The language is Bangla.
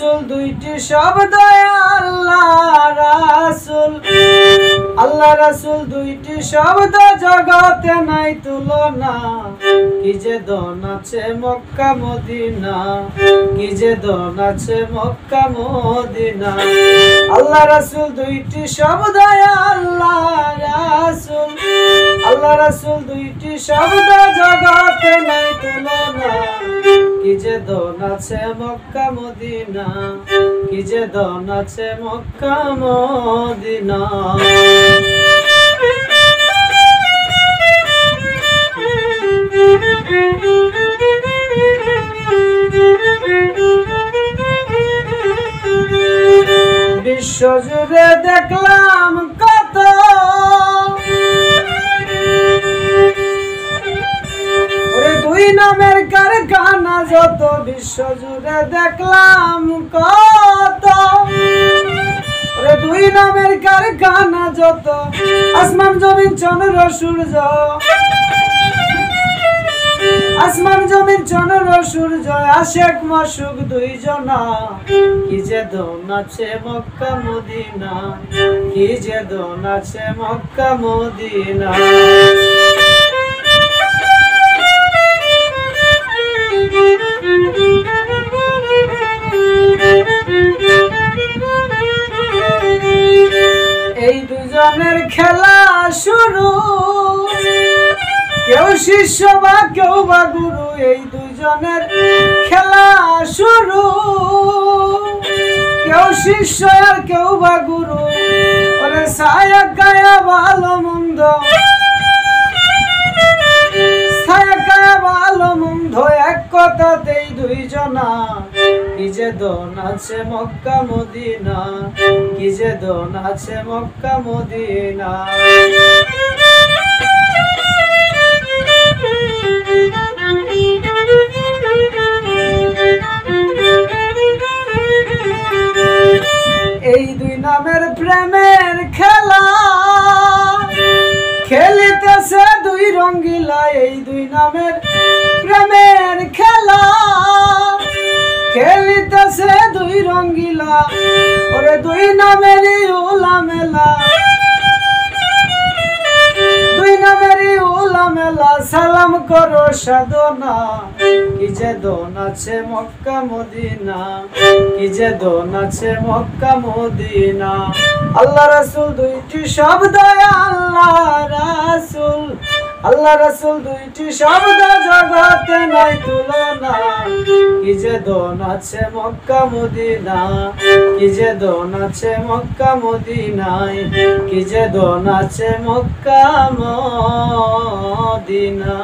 রাসূল দুইটি শব্দ আল্লাহ রাসূল আল্লাহ রাসূল দুইটি শব্দ জগতে নাই তুলনা কি যে দন আছে মক্কা মদিনা কি যে দন আছে মক্কা মদিনা আল্লাহ রাসূল দুইটি শব্দ আল্লাহ রাসূল আল্লাহ রাসূল দুইটি শব্দ জগতে নাই তুলনা কি যে দন আছে মক্কা মদিনা কি যে দন আছে মক্কা মদিনা বিশ্বজুড়ে দেখলাম কত ওরে দুই নামের কারখানা যত বিশ্বজুড়ে দেখলাম কত ওরে দুই নামের কারখানা যত আসমান জমিন চন্দ্র সূর্য আসমান জমিন চন্দ্র সূর্য আশেক মাসুক দুইজনা কি যে দন আছে মক্কা মদিনা কি যে দন আছে মক্কা মদিনা এই দুজনের খেলা শুরু কেউ শিষ্য বা কেউ বা গুরু এই দুজনের খেলা শুরু কেউ শিষ্য আর কেউ বা গুরু ওরে ছায়া গায়া ভালো মন্দ ছায়া গায়া ভালো মন্দ এক কথাতেই দুইজনা কি যে দন আছে মক্কা মদিনা কি যে দন আছে মক্কা মদিনা এই দুই নামের প্রেমের খেলা খেলিতেছে দুই রঙ্গিলা এই দুই নামের প্রেমের খেলা খেলিতেছে দুই রঙ্গিলা ওরে দুই নামেরই উলামেলা দুই নামেরই উলামেলা সালাম করো সাধনা কি যে দন আছে মক্কা মদিনা কি যে দন আছে মক্কা মদিনা আল্লাহ রাসূল দুইটি শব্দ আল্লাহ রাসূল আল্লাহ রাসূল দুইটি শব্দ জগতে নাই তুলনা কি যে দন আছে মক্কা মদিনা কি যে দন আছে মক্কা মদিনায় কি যে দন আছে মক্কা মদিনা